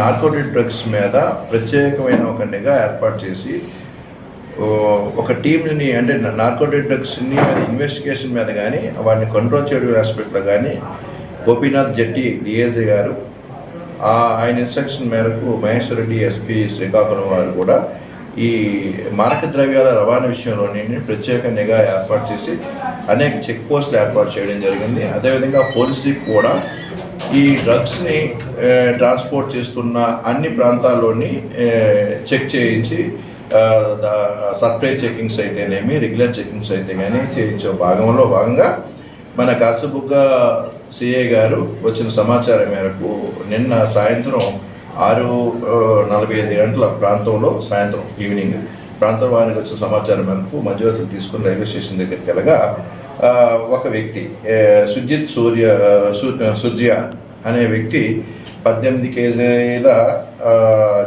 Narcotic drugs మీద ప్రత్యేకమైన ఒక నిఘా ఏర్పాటు చేసి ఒక టీంని అంటే నార్కోటిక్ డ్రగ్స్ని ఇన్వెస్టిగేషన్ మీద కానీ వాటిని కంట్రోల్ చేయడం ఆస్పెక్ట్లో కానీ గోపీనాథ్ జెట్టి డిఏజీ గారు ఆయన ఇన్స్ట్రక్షన్ మేరకు మహేశ్వర్ రెడ్డి ఎస్పీ శ్రీకాకుళం వారు కూడా ఈ మారక ద్రవ్యాల రవాణా విషయంలోని ప్రత్యేక నిఘా ఏర్పాటు చేసి అనేక చెక్ పోస్టులు ఏర్పాటు చేయడం జరిగింది. అదేవిధంగా పోలీసులకు కూడా ఈ డ్రగ్స్ని ట్రాన్స్పోర్ట్ చేస్తున్న అన్ని ప్రాంతాల్లోని చెక్ చేయించి సర్ప్రైజ్ చెకింగ్స్ అయితేనేమి రెగ్యులర్ చెకింగ్స్ అయితే కానీ చేయించే భాగంగా మన కాసుబుగ్గ సిఐ గారు వచ్చిన సమాచారం మేరకు నిన్న సాయంత్రం 6:45 గంటల ప్రాంతంలో ఈవినింగ్ ప్రాంతం వారికి వచ్చిన సమాచారం మేరకు మధ్యవర్తులు తీసుకుని రైల్వే స్టేషన్ దగ్గరికి వెళ్ళగా ఒక వ్యక్తి సుర్జియా అనే వ్యక్తి 18 కేజీల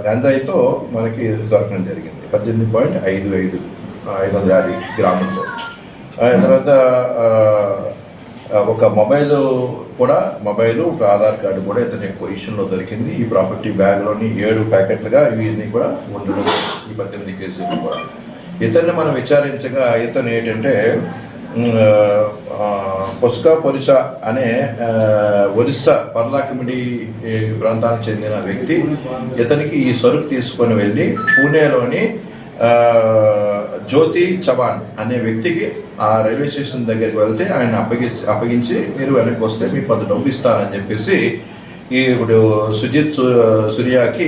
గంజాయితో మనకి దొరకడం జరిగింది. 18.55 గ్రాములతో. తర్వాత ఒక మొబైల్ ఒక ఆధార్ కార్డు కూడా ఇతని పొజిషన్లో దొరికింది. ఈ ప్రాపర్టీ బ్యాగ్లోని 7 ప్యాకెట్లుగా ఇవన్నీ కూడా ఉండడం ఈ 18 కేజీలు కూడా. ఇతన్ని మనం విచారించగా ఇతను ఏంటంటే పొరిసా అనే ఒరిస్సా పర్లాకిమిడి ప్రాంతానికి చెందిన వ్యక్తి. ఇతనికి ఈ సరుకు తీసుకొని వెళ్ళి పూణేలోని జ్యోతి చవాన్ అనే వ్యక్తికి ఆ రైల్వే స్టేషన్ దగ్గరికి వెళ్తే ఆయన అప్పగించి మీరు వెనక్కి వస్తే మీకు కొంత డబ్బు ఇస్తారని చెప్పేసి ఇప్పుడు సూర్యాకి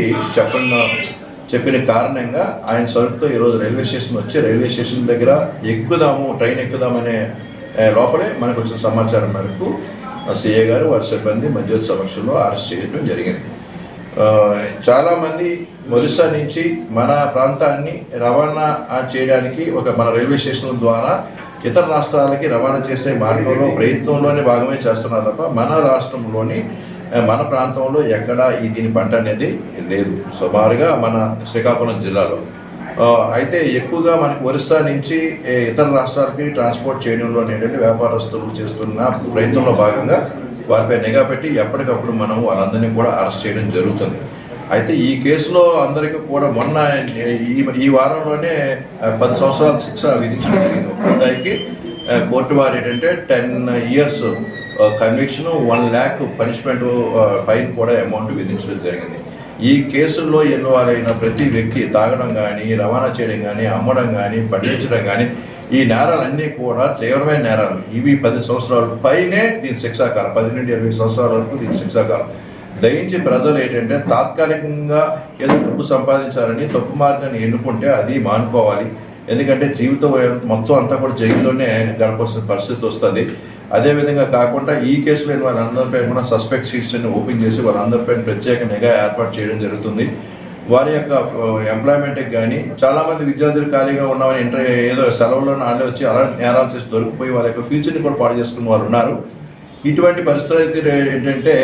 చెప్పిన కారణంగా ఆయన సరుకుతో ఈరోజు రైల్వే స్టేషన్ వచ్చి రైల్వే స్టేషన్ దగ్గర ట్రైన్ ఎక్కుదామనే లోపలే మనకు వచ్చిన సమాచారం మేరకు సిఏ గారు వారి సిబ్బంది మధ్యవర్తి సమక్షంలో అరెస్ట్ చేయడం జరిగింది. చాలామంది ఒరిస్సా నుంచి మన ప్రాంతాన్ని రవాణా చేయడానికి మన రైల్వే స్టేషన్ల ద్వారా ఇతర రాష్ట్రాలకి రవాణా చేసే ప్రయత్నంలోనే భాగమే చేస్తున్నారు తప్ప మన రాష్ట్రంలోని మన ప్రాంతంలో ఎక్కడా దీని పంట అనేది లేదు. సుమారుగా మన శ్రీకాకుళం జిల్లాలో అయితే ఎక్కువగా మనకి ఒరిస్సా నుంచి ఇతర రాష్ట్రాలకి ట్రాన్స్పోర్ట్ చేయడంలో ఏంటంటే వ్యాపారస్తులు చేస్తున్న ప్రయత్నంలో భాగంగా వారిపై నిఘా పెట్టి ఎప్పటికప్పుడు మనం వాళ్ళందరినీ కూడా అరెస్ట్ చేయడం జరుగుతుంది. అయితే ఈ కేసులో అందరికీ కూడా మొన్న ఈ వారంలోనే 10 సంవత్సరాల శిక్ష విధించడం జరిగింది. ముద్దాయికి కోర్టు వారు ఏంటంటే 10 years conviction, 1 lakh punishment fine కూడా అమౌంట్ విధించడం జరిగింది. ఈ కేసుల్లో ఇన్వాల్వ్ అయిన ప్రతి వ్యక్తి తాగడం కానీ, రవాణా చేయడం కానీ, అమ్మడం కానీ, పండించడం కానీ ఈ నేరాలన్నీ కూడా తీవ్రమైన నేరాలు. ఇవి 10 సంవత్సరాల పైనే దీని శిక్షాకాలం, 10 నుండి 20 సంవత్సరాల వరకు దీని శిక్షాకాలం. దయించి ప్రజలు ఏంటంటే తాత్కాలికంగా ఏదో డబ్బు సంపాదించాలని తప్పు మార్గాన్ని ఎన్నుకుంటే అది మానుకోవాలి. ఎందుకంటే జీవితం మొత్తం అంతా కూడా జైల్లోనే గడపాల్సిన పరిస్థితి వస్తుంది. అదేవిధంగా కాకుండా ఈ కేసులో వాళ్ళందరిపై కూడా సస్పెక్ట్ షీట్స్ని ఓపెన్ చేసి వాళ్ళందరిపై ప్రత్యేక నిఘా ఏర్పాటు చేయడం జరుగుతుంది. వారి యొక్క ఎంప్లాయ్మెంట్కి కానీ చాలామంది విద్యార్థులు ఖాళీగా ఉన్నామని ఏదో సెలవుల్లో వాళ్ళే వచ్చి అలా నేరాలు చేసి దొరికిపోయి వారి యొక్క ఫ్యూచర్ని కూడా పాడు చేసుకున్న వారు ఉన్నారు. ఇటువంటి పరిస్థితులు ఏంటంటే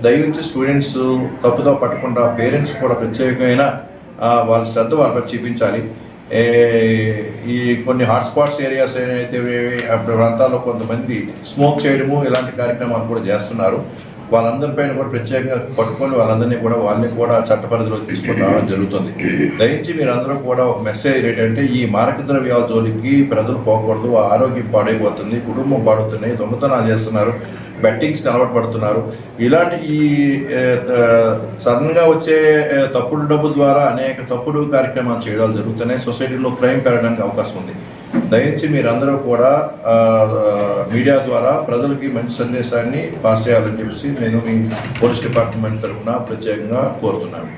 దయించి స్టూడెంట్స్ తప్పుదో పట్టకుండా పేరెంట్స్ కూడా ప్రత్యేకమైన వాళ్ళ శ్రద్ధ వాళ్ళపై చూపించాలి. ఈ కొన్ని హాట్స్పాట్స్ ఏరియాస్ ఏదైతే ప్రాంతాల్లో కొంతమంది స్మోక్ చేయడము ఇలాంటి కార్యక్రమాలు కూడా చేస్తున్నారు. వాళ్ళందరిపైన కూడా ప్రత్యేకంగా పట్టుకొని వాళ్ళందరినీ కూడా చట్ట పరిధిలోకి తీసుకొని రావడం జరుగుతుంది. దయించి మీరందరూ కూడా ఒక మెసేజ్ ఏంటంటే ఈ మారక ద్రవ్యాల జోలికి ప్రజలు పోకూడదు. ఆరోగ్యం పాడైపోతుంది, కుటుంబం పాడవుతున్నాయి, దొంగతనాలు చేస్తున్నారు, బెట్టింగ్స్కి అలవాటు పడుతున్నారు. ఇలాంటి ఈ సడన్గా వచ్చే తప్పుడు డబ్బు ద్వారా అనేక తప్పుడు కార్యక్రమాలు చేయడాలు జరుగుతున్నాయి. సొసైటీలో క్రైమ్ పెరగడానికి అవకాశం ఉంది. దయించి మీరందరూ కూడా మీడియా ద్వారా ప్రజలకి మంచి సందేశాన్ని పాస్ చేయాలని చెప్పేసి నేను మీ పోలీస్ డిపార్ట్మెంట్ తరఫున ప్రత్యేకంగా కోరుతున్నాను.